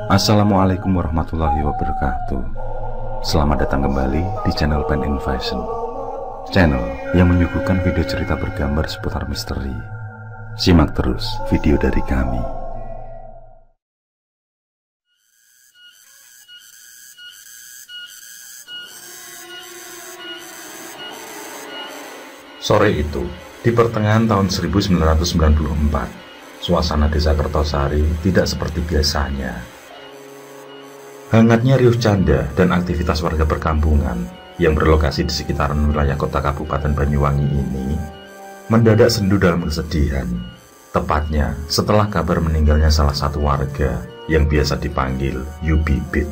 Assalamualaikum warahmatullahi wabarakatuh. Selamat datang kembali di channel Pen Invasion, channel yang menyuguhkan video cerita bergambar seputar misteri. Simak terus video dari kami. Sore itu, di pertengahan tahun 1994, suasana desa Kertosari tidak seperti biasanya. Hangatnya riuh canda dan aktivitas warga perkampungan yang berlokasi di sekitaran wilayah kota Kabupaten Banyuwangi ini mendadak sendu dalam kesedihan. Tepatnya setelah kabar meninggalnya salah satu warga yang biasa dipanggil Yu Bibit.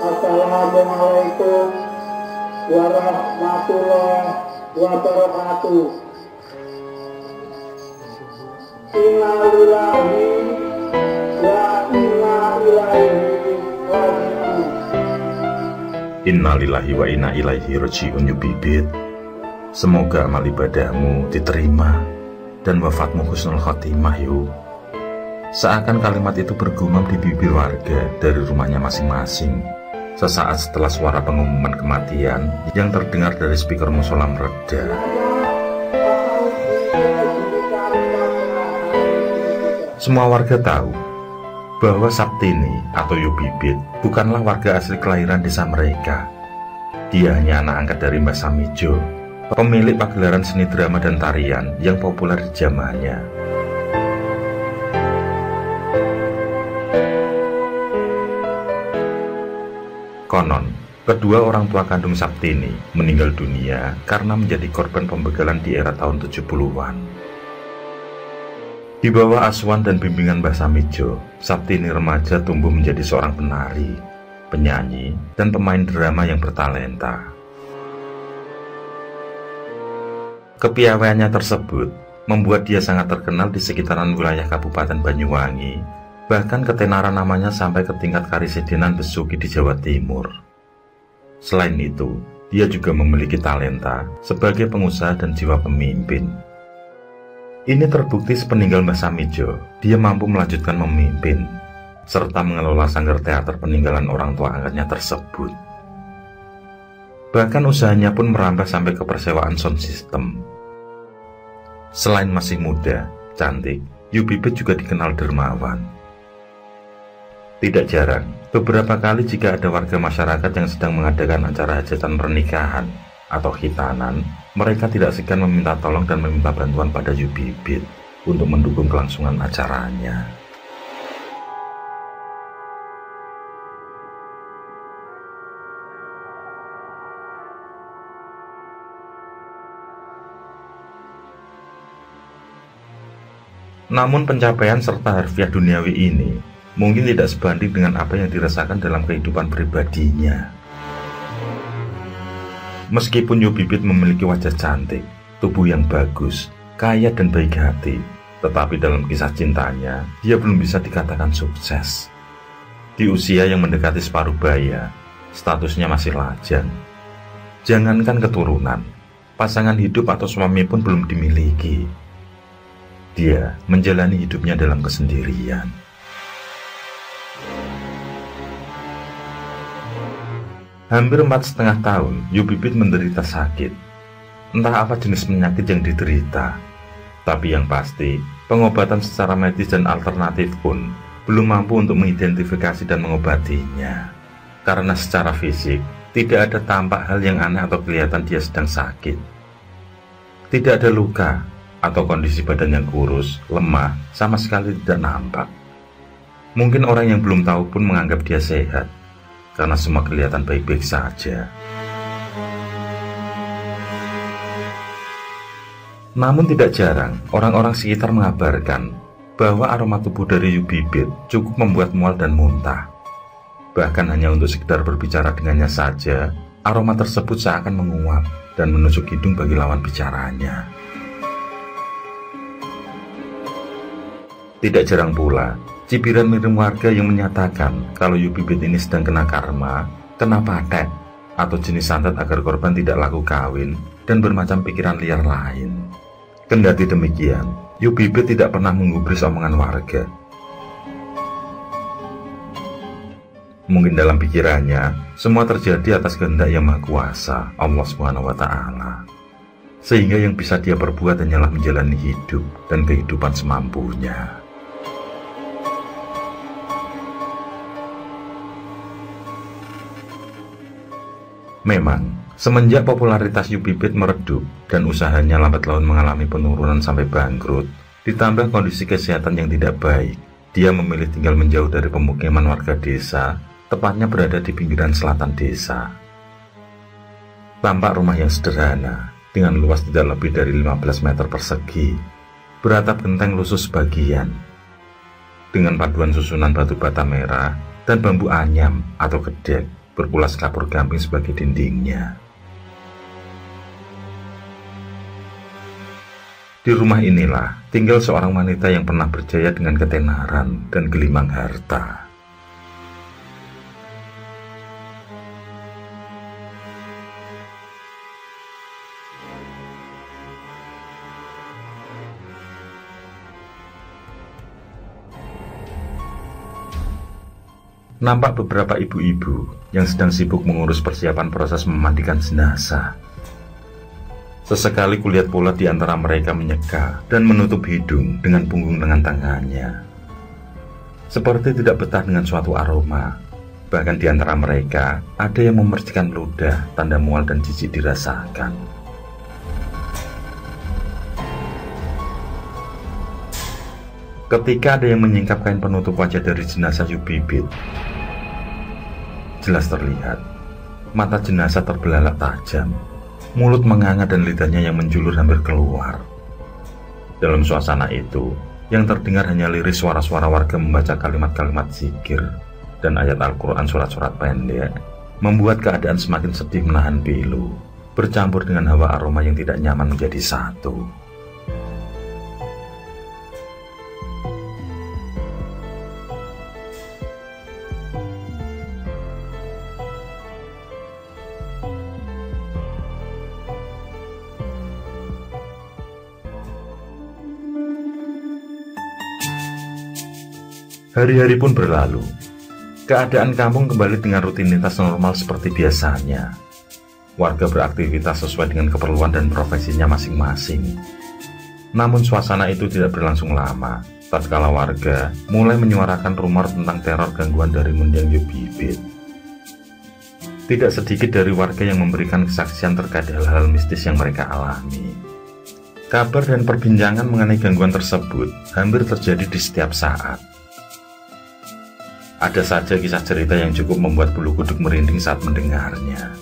Assalamualaikum warahmatullahi wabarakatuh. Innalillahi wa inna ilaihi raji'un. Innalillahi wa inna ilaihi raji'un. Yu Bibit, semoga amal ibadahmu diterima dan wafatmu husnul khotimah. Yu, seakan kalimat itu bergumam di bibir warga dari rumahnya masing-masing sesaat setelah suara pengumuman kematian yang terdengar dari speaker musola mereda. Semua warga tahu bahwa Saptini atau Yu Bibit bukanlah warga asli kelahiran desa mereka. Dia hanya anak angkat dari Mbah Samijo, pemilik pagelaran seni drama dan tarian yang populer di zamannya. Konon, kedua orang tua kandung Saptini meninggal dunia karena menjadi korban pembegalan di era tahun 70-an. Di bawah asuhan dan bimbingan Mbah Samijo, Saptini remaja tumbuh menjadi seorang penari, penyanyi, dan pemain drama yang bertalenta. Kepiawaiannya tersebut membuat dia sangat terkenal di sekitaran wilayah Kabupaten Banyuwangi, bahkan ketenaran namanya sampai ke tingkat karesidenan Besuki di Jawa Timur. Selain itu, dia juga memiliki talenta sebagai pengusaha dan jiwa pemimpin. Ini terbukti sepeninggal Mbah Samijo, dia mampu melanjutkan memimpin, serta mengelola sanggar teater peninggalan orang tua angkatnya tersebut. Bahkan usahanya pun merambah sampai ke persewaan sound system. Selain masih muda, cantik, Yu Bibit juga dikenal dermawan. Tidak jarang, beberapa kali jika ada warga masyarakat yang sedang mengadakan acara hajatan pernikahan atau khitanan, mereka tidak segan meminta tolong dan meminta bantuan pada Yu Bibit untuk mendukung kelangsungan acaranya. Namun pencapaian serta harfiah duniawi ini mungkin tidak sebanding dengan apa yang dirasakan dalam kehidupan pribadinya. Meskipun Yu Bibit memiliki wajah cantik, tubuh yang bagus, kaya dan baik hati, tetapi dalam kisah cintanya, dia belum bisa dikatakan sukses. Di usia yang mendekati separuh baya, statusnya masih lajang. Jangankan keturunan, pasangan hidup atau suami pun belum dimiliki. Dia menjalani hidupnya dalam kesendirian. Hampir 4,5 tahun, Yu Bibit menderita sakit. Entah apa jenis penyakit yang diderita. Tapi yang pasti, pengobatan secara medis dan alternatif pun belum mampu untuk mengidentifikasi dan mengobatinya. Karena secara fisik, tidak ada tampak hal yang aneh atau kelihatan dia sedang sakit. Tidak ada luka atau kondisi badan yang kurus, lemah, sama sekali tidak nampak. Mungkin orang yang belum tahu pun menganggap dia sehat, karena semua kelihatan baik-baik saja. Namun tidak jarang, orang-orang sekitar mengabarkan bahwa aroma tubuh dari Yu Bibit cukup membuat mual dan muntah. Bahkan hanya untuk sekedar berbicara dengannya saja, aroma tersebut seakan menguap dan menusuk hidung bagi lawan bicaranya. Tidak jarang pula cibiran miring warga yang menyatakan kalau Yu Bibit ini sedang kena karma, kena patek, atau jenis santet agar korban tidak laku kawin dan bermacam pikiran liar lain. Kendati demikian, Yubibit tidak pernah menggubris omongan warga. Mungkin dalam pikirannya, semua terjadi atas kehendak Yang Maha Kuasa, Allah SWT. Sehingga yang bisa dia perbuat hanyalah menjalani hidup dan kehidupan semampunya. Memang, semenjak popularitas Yubibit meredup dan usahanya lambat laun mengalami penurunan sampai bangkrut, ditambah kondisi kesehatan yang tidak baik, dia memilih tinggal menjauh dari pemukiman warga desa, tepatnya berada di pinggiran selatan desa. Tampak rumah yang sederhana, dengan luas tidak lebih dari 15 meter persegi, beratap genteng lusuh sebagian, dengan paduan susunan batu bata merah dan bambu anyam atau gedek berpulas kapur gamping sebagai dindingnya. Di rumah inilah tinggal seorang wanita yang pernah berjaya dengan ketenaran dan gelimang harta. Nampak beberapa ibu-ibu yang sedang sibuk mengurus persiapan proses memandikan jenazah. Sesekali kulihat pula di antara mereka menyeka dan menutup hidung dengan punggung lengan tangannya, seperti tidak betah dengan suatu aroma. Bahkan di antara mereka ada yang memercikan ludah, tanda mual dan jijik dirasakan. Ketika ada yang menyingkap kain penutup wajah dari jenazah Yubibit, jelas terlihat mata jenazah terbelalak tajam, mulut menganga dan lidahnya yang menjulur hampir keluar. Dalam suasana itu, yang terdengar hanya liris suara-suara warga membaca kalimat-kalimat zikir dan ayat Al-Quran surat-surat pendek, membuat keadaan semakin sedih menahan pilu, bercampur dengan hawa aroma yang tidak nyaman menjadi satu. Hari-hari pun berlalu. Keadaan kampung kembali dengan rutinitas normal seperti biasanya. Warga beraktivitas sesuai dengan keperluan dan profesinya masing-masing. Namun suasana itu tidak berlangsung lama, tatkala warga mulai menyuarakan rumor tentang teror gangguan dari mendiang Yubibit. Tidak sedikit dari warga yang memberikan kesaksian terkait hal-hal mistis yang mereka alami. Kabar dan perbincangan mengenai gangguan tersebut hampir terjadi di setiap saat. Ada saja kisah cerita yang cukup membuat bulu kuduk merinding saat mendengarnya.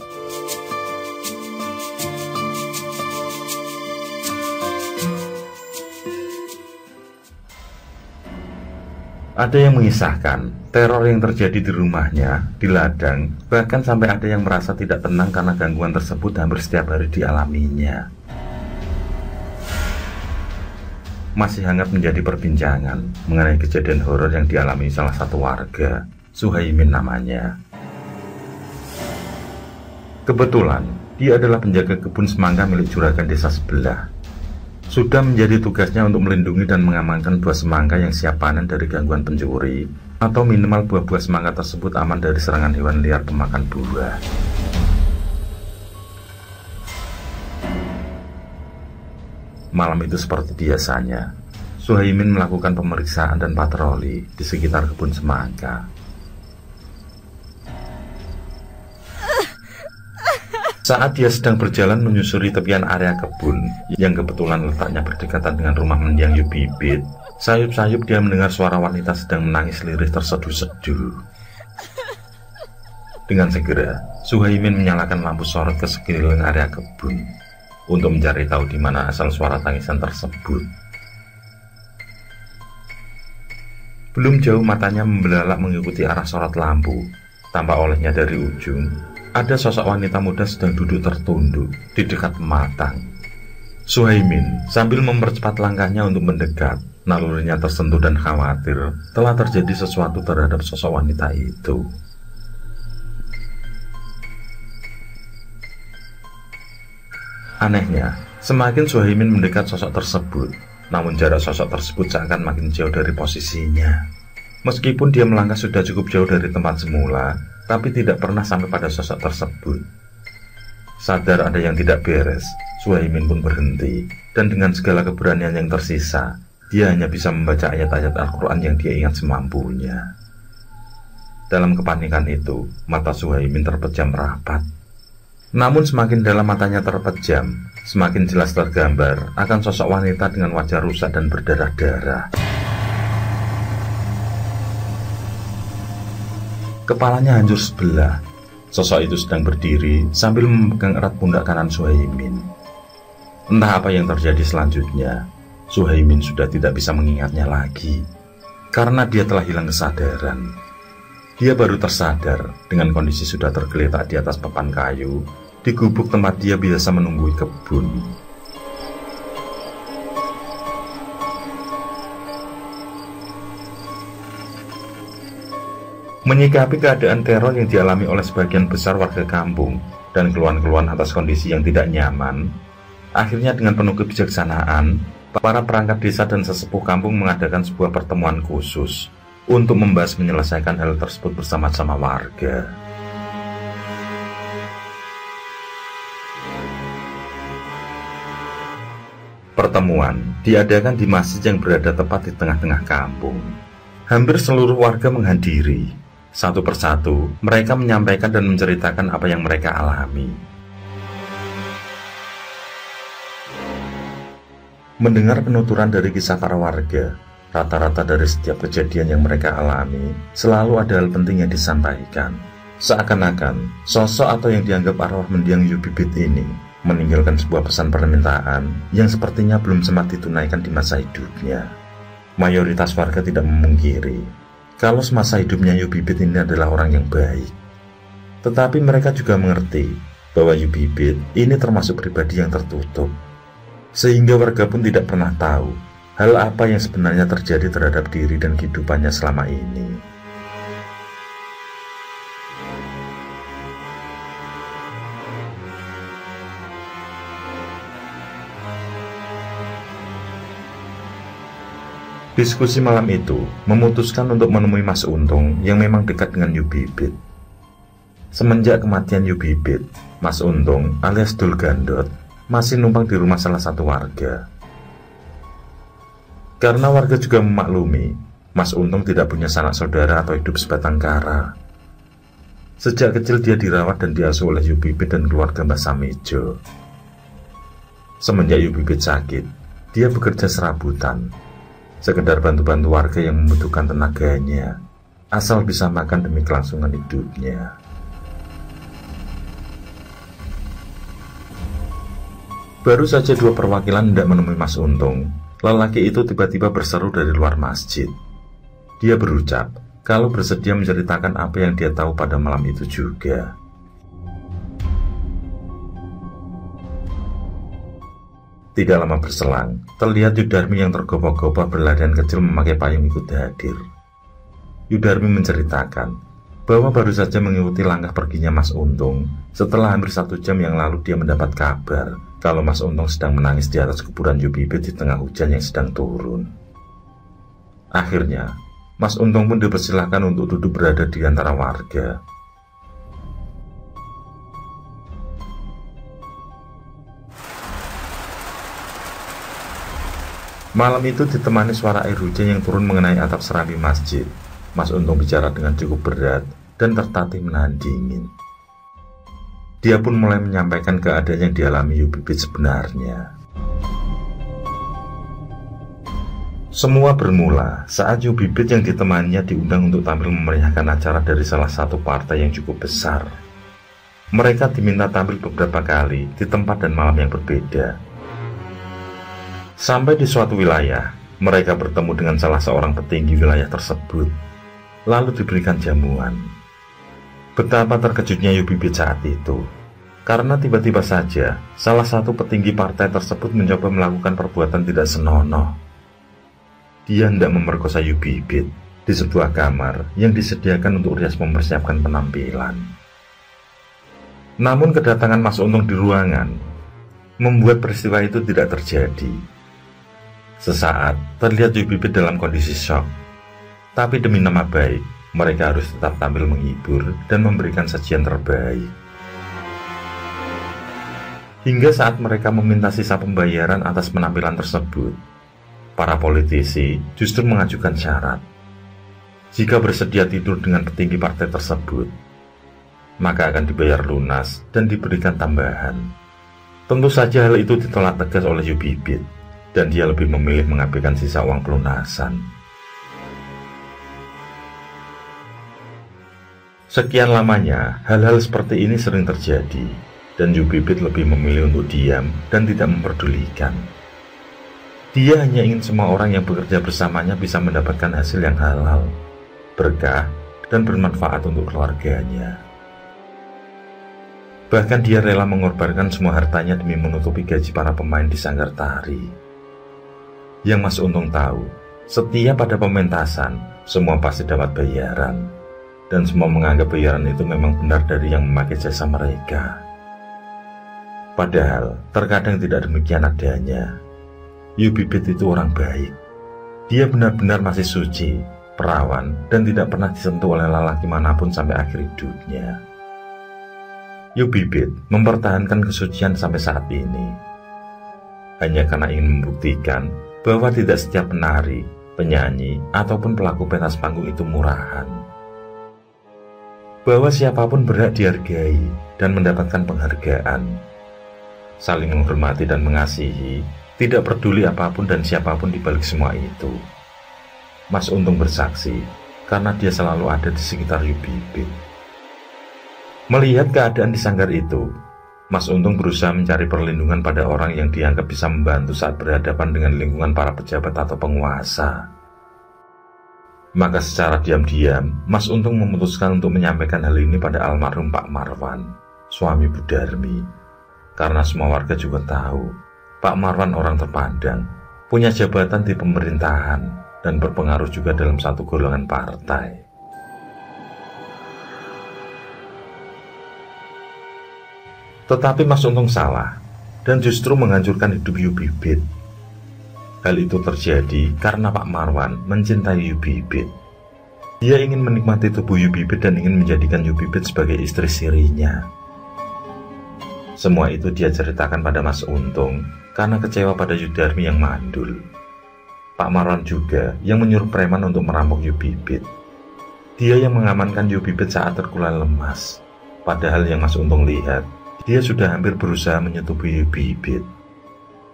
Ada yang mengisahkan teror yang terjadi di rumahnya, di ladang, bahkan sampai ada yang merasa tidak tenang karena gangguan tersebut hampir setiap hari dialaminya. Masih hangat menjadi perbincangan mengenai kejadian horor yang dialami salah satu warga, Suhaimin namanya. Kebetulan, dia adalah penjaga kebun semangka milik juragan desa sebelah. Sudah menjadi tugasnya untuk melindungi dan mengamankan buah semangka yang siap panen dari gangguan pencuri, atau minimal buah-buah semangka tersebut aman dari serangan hewan liar pemakan buah. Malam itu seperti biasanya, Suhaimin melakukan pemeriksaan dan patroli di sekitar kebun semangka. Saat dia sedang berjalan menyusuri tepian area kebun yang kebetulan letaknya berdekatan dengan rumah mendiang Yubibit, sayup-sayup dia mendengar suara wanita sedang menangis lirih terseduh-seduh. Dengan segera, Suhaimin menyalakan lampu sorot ke sekeliling area kebun untuk mencari tahu di mana asal suara tangisan tersebut. Belum jauh matanya membelalak mengikuti arah sorot lampu. Tampak olehnya dari ujung, ada sosok wanita muda sedang duduk tertunduk di dekat pematang. Suhaimin sambil mempercepat langkahnya untuk mendekat, nalurinya tersentuh dan khawatir telah terjadi sesuatu terhadap sosok wanita itu. Anehnya, semakin Suhaimin mendekat sosok tersebut, namun jarak sosok tersebut seakan makin jauh dari posisinya. Meskipun dia melangkah sudah cukup jauh dari tempat semula, tapi tidak pernah sampai pada sosok tersebut. Sadar ada yang tidak beres, Suhaimin pun berhenti, dan dengan segala keberanian yang tersisa, dia hanya bisa membaca ayat-ayat Al-Quran yang dia ingat semampunya. Dalam kepanikan itu, mata Suhaimin terpejam rapat. Namun semakin dalam matanya terpejam, semakin jelas tergambar akan sosok wanita dengan wajah rusak dan berdarah-darah. Kepalanya hancur sebelah. Sosok itu sedang berdiri sambil memegang erat pundak kanan Suhaimin. Entah apa yang terjadi selanjutnya, Suhaimin sudah tidak bisa mengingatnya lagi, karena dia telah hilang kesadaran. Dia baru tersadar dengan kondisi sudah tergeletak di atas papan kayu, di gubuk tempat dia biasa menunggui kebun. Menyikapi keadaan teror yang dialami oleh sebagian besar warga kampung dan keluhan-keluhan atas kondisi yang tidak nyaman, akhirnya dengan penuh kebijaksanaan, para perangkat desa dan sesepuh kampung mengadakan sebuah pertemuan khusus untuk membahas menyelesaikan hal tersebut bersama-sama warga. Pertemuan diadakan di masjid yang berada tepat di tengah-tengah kampung. Hampir seluruh warga menghadiri. Satu persatu, mereka menyampaikan dan menceritakan apa yang mereka alami. Mendengar penuturan dari kisah para warga, rata-rata dari setiap kejadian yang mereka alami, selalu ada hal penting yang disampaikan. Seakan-akan, sosok atau yang dianggap arwah mendiang Yu Bibit ini meninggalkan sebuah pesan permintaan yang sepertinya belum sempat ditunaikan di masa hidupnya. Mayoritas warga tidak memungkiri kalau semasa hidupnya Yu Bibit ini adalah orang yang baik. Tetapi mereka juga mengerti bahwa Yu Bibit ini termasuk pribadi yang tertutup, sehingga warga pun tidak pernah tahu hal apa yang sebenarnya terjadi terhadap diri dan kehidupannya selama ini. Diskusi malam itu memutuskan untuk menemui Mas Untung yang memang dekat dengan Yu Bibit. Semenjak kematian Yu Bibit, Mas Untung alias Dul Gandot masih numpang di rumah salah satu warga. Karena warga juga memaklumi, Mas Untung tidak punya sanak saudara atau hidup sebatang kara. Sejak kecil dia dirawat dan diasuh oleh Yu Bibit dan keluarga Mbah Samejo. Semenjak Yu Bibit sakit, dia bekerja serabutan, sekedar bantu-bantu warga yang membutuhkan tenaganya, asal bisa makan demi kelangsungan hidupnya. Baru saja dua perwakilan hendak menemui Mas Untung, lelaki itu tiba-tiba berseru dari luar masjid. Dia berucap kalau bersedia menceritakan apa yang dia tahu pada malam itu juga. Tidak lama berselang, terlihat Yudarmi yang tergopoh-gopoh berlarian kecil memakai payung ikut hadir. Yudarmi menceritakan bahwa baru saja mengikuti langkah perginya Mas Untung setelah hampir 1 jam yang lalu dia mendapat kabar kalau Mas Untung sedang menangis di atas kuburan Yu Bibit di tengah hujan yang sedang turun. Akhirnya, Mas Untung pun dipersilahkan untuk duduk berada di antara warga. Malam itu ditemani suara air hujan yang turun mengenai atap serambi masjid. Mas Untung bicara dengan cukup berat dan tertatih menahan dingin. Dia pun mulai menyampaikan keadaan yang dialami Yu Bibit sebenarnya. Semua bermula saat Yu Bibit yang ditemaninya diundang untuk tampil memeriahkan acara dari salah satu partai yang cukup besar. Mereka diminta tampil beberapa kali di tempat dan malam yang berbeda. Sampai di suatu wilayah, mereka bertemu dengan salah seorang petinggi wilayah tersebut, lalu diberikan jamuan. Betapa terkejutnya Yu Bibit saat itu, karena tiba-tiba saja salah satu petinggi partai tersebut mencoba melakukan perbuatan tidak senonoh. Dia hendak memerkosa Yu Bibit di sebuah kamar yang disediakan untuk rias mempersiapkan penampilan. Namun kedatangan Mas Untung di ruangan membuat peristiwa itu tidak terjadi. Sesaat terlihat Yu Bibit dalam kondisi syok, tapi demi nama baik, mereka harus tetap tampil menghibur dan memberikan sajian terbaik. Hingga saat mereka meminta sisa pembayaran atas penampilan tersebut, para politisi justru mengajukan syarat. Jika bersedia tidur dengan petinggi partai tersebut, maka akan dibayar lunas dan diberikan tambahan. Tentu saja hal itu ditolak tegas oleh Yu Bibit, dan dia lebih memilih mengabaikan sisa uang pelunasan. Sekian lamanya, hal-hal seperti ini sering terjadi, dan Yu Bibit lebih memilih untuk diam dan tidak memperdulikan. Dia hanya ingin semua orang yang bekerja bersamanya bisa mendapatkan hasil yang halal, berkah, dan bermanfaat untuk keluarganya. Bahkan dia rela mengorbankan semua hartanya demi menutupi gaji para pemain di sanggar tari. Yang Mas Untung tahu, setiap pada pementasan, semua pasti dapat bayaran, dan semua menganggap bayaran itu memang benar dari yang memakai jasa mereka. Padahal, terkadang tidak demikian adanya. Yu Bibit itu orang baik. Dia benar-benar masih suci, perawan, dan tidak pernah disentuh oleh lelaki manapun sampai akhir hidupnya. Yu Bibit mempertahankan kesucian sampai saat ini, hanya karena ingin membuktikan bahwa tidak setiap penari, penyanyi, ataupun pelaku pentas panggung itu murahan. Bahwa siapapun berhak dihargai dan mendapatkan penghargaan. Saling menghormati dan mengasihi, tidak peduli apapun dan siapapun di balik semua itu. Mas Untung bersaksi, karena dia selalu ada di sekitar Yu Bibit. Melihat keadaan di sanggar itu, Mas Untung berusaha mencari perlindungan pada orang yang dianggap bisa membantu saat berhadapan dengan lingkungan para pejabat atau penguasa. Maka secara diam-diam, Mas Untung memutuskan untuk menyampaikan hal ini pada almarhum Pak Marwan, suami Bu Darmi. Karena semua warga juga tahu, Pak Marwan orang terpandang, punya jabatan di pemerintahan, dan berpengaruh juga dalam satu golongan partai. Tetapi Mas Untung salah, dan justru menghancurkan hidup Yu Bibit. Hal itu terjadi karena Pak Marwan mencintai Yu Bibit. Dia ingin menikmati tubuh Yu Bibit dan ingin menjadikan Yu Bibit sebagai istri sirinya. Semua itu dia ceritakan pada Mas Untung karena kecewa pada Yu Darmi yang mandul. Pak Marwan juga yang menyuruh preman untuk merampok Yu Bibit. Dia yang mengamankan Yu Bibit saat terkulai lemas. Padahal yang Mas Untung lihat, dia sudah hampir berusaha menyetubuhi Yu Bibit.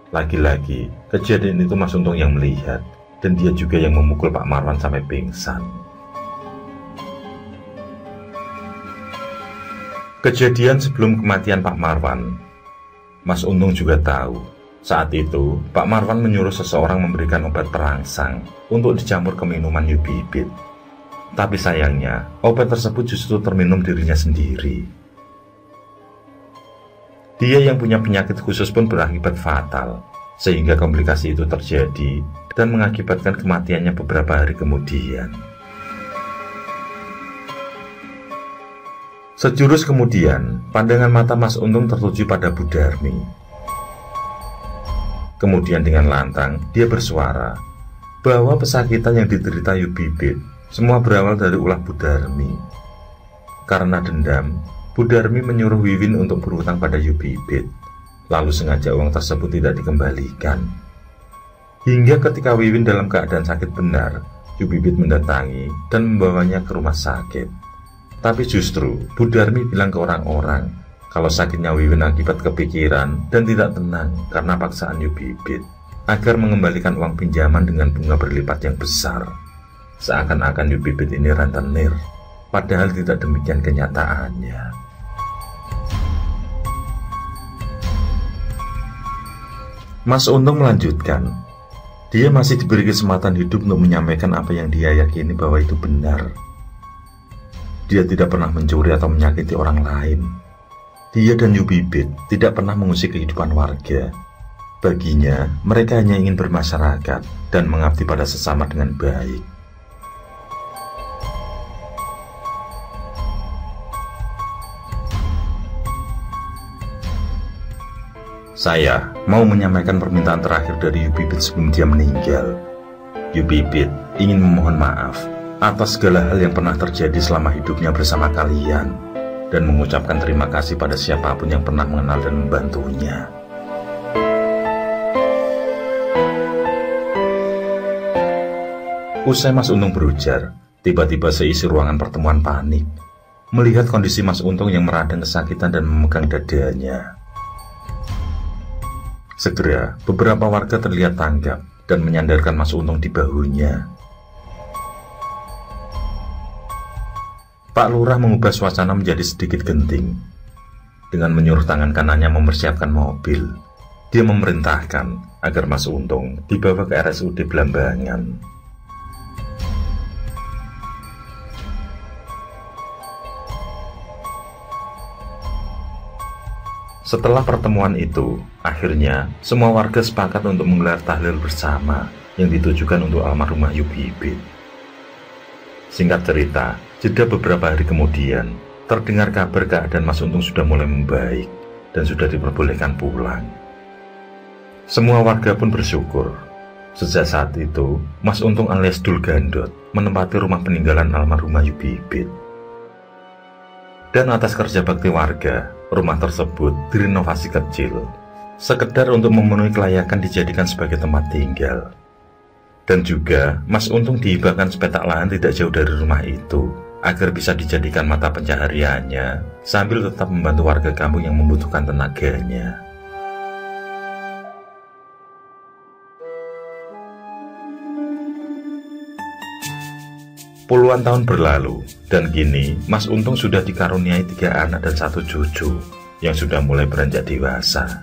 Lagi-lagi, kejadian itu Mas Untung yang melihat, dan dia juga yang memukul Pak Marwan sampai pingsan. Kejadian sebelum kematian Pak Marwan, Mas Untung juga tahu. Saat itu, Pak Marwan menyuruh seseorang memberikan obat perangsang untuk dicampur ke minuman Yu Bibit. Tapi sayangnya, obat tersebut justru terminum dirinya sendiri. Dia yang punya penyakit khusus pun berakibat fatal, sehingga komplikasi itu terjadi dan mengakibatkan kematiannya beberapa hari kemudian. Sejurus kemudian, pandangan mata Mas Untung tertuju pada Bu Darmi. Kemudian dengan lantang, dia bersuara bahwa pesakitan yang diderita Yu Bibit semua berawal dari ulah Bu Darmi. Karena dendam, Bu Darmi menyuruh Wiwin untuk berhutang pada Yu Bibit, lalu sengaja uang tersebut tidak dikembalikan. Hingga ketika Wiwin dalam keadaan sakit benar, Yu Bibit mendatangi dan membawanya ke rumah sakit. Tapi justru Bu Darmi bilang ke orang-orang kalau sakitnya Wiwin akibat kepikiran dan tidak tenang karena paksaan Yu Bibit, agar mengembalikan uang pinjaman dengan bunga berlipat yang besar. Seakan-akan Yu Bibit ini rentenir, padahal tidak demikian kenyataannya. Mas Untung melanjutkan, dia masih diberi kesempatan hidup untuk menyampaikan apa yang dia yakini bahwa itu benar. Dia tidak pernah mencuri atau menyakiti orang lain. Dia dan Yu Bibit tidak pernah mengusik kehidupan warga. Baginya, mereka hanya ingin bermasyarakat dan mengabdi pada sesama dengan baik. Saya mau menyampaikan permintaan terakhir dari Yubibit sebelum dia meninggal. Yubibit ingin memohon maaf atas segala hal yang pernah terjadi selama hidupnya bersama kalian, dan mengucapkan terima kasih pada siapapun yang pernah mengenal dan membantunya. Usai Mas Untung berujar, tiba-tiba seisi ruangan pertemuan panik melihat kondisi Mas Untung yang meradang kesakitan dan memegang dadanya. Segera, beberapa warga terlihat tanggap dan menyandarkan Mas Untung di bahunya. Pak Lurah mengubah suasana menjadi sedikit genting. Dengan menyuruh tangan kanannya mempersiapkan mobil, dia memerintahkan agar Mas Untung dibawa ke RSUD Blambangan. Setelah pertemuan itu, akhirnya semua warga sepakat untuk menggelar tahlil bersama yang ditujukan untuk almarhumah Yubibit. Singkat cerita, jeda beberapa hari kemudian, terdengar kabar keadaan Mas Untung sudah mulai membaik dan sudah diperbolehkan pulang. Semua warga pun bersyukur. Sejak saat itu, Mas Untung alias Dul Gandot menempati rumah peninggalan almarhumah Yubibit. Dan atas kerja bakti warga, rumah tersebut direnovasi kecil, sekedar untuk memenuhi kelayakan dijadikan sebagai tempat tinggal. Dan juga, Mas Untung dihibahkan sepetak lahan tidak jauh dari rumah itu, agar bisa dijadikan mata pencahariannya, sambil tetap membantu warga kampung yang membutuhkan tenaganya. Puluhan tahun berlalu, dan kini Mas Untung sudah dikaruniai 3 anak dan 1 cucu yang sudah mulai beranjak dewasa.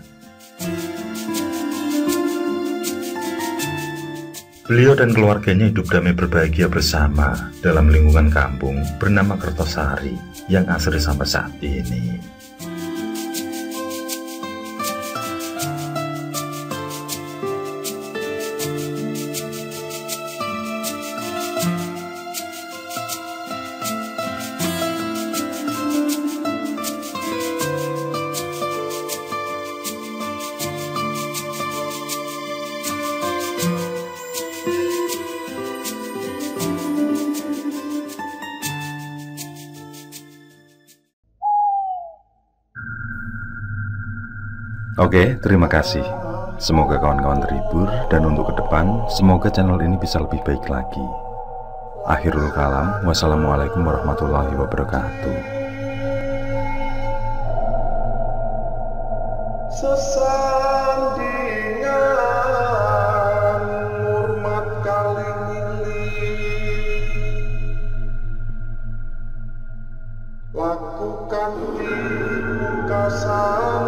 Beliau dan keluarganya hidup damai berbahagia bersama dalam lingkungan kampung bernama Kertosari yang asri sampai saat ini. Oke, terima kasih. Semoga kawan-kawan terhibur, dan untuk ke depan, semoga channel ini bisa lebih baik lagi. Akhirul kalam, wassalamualaikum warahmatullahi wabarakatuh. Sesandingan hormat kalingili, lakukan di pungkasan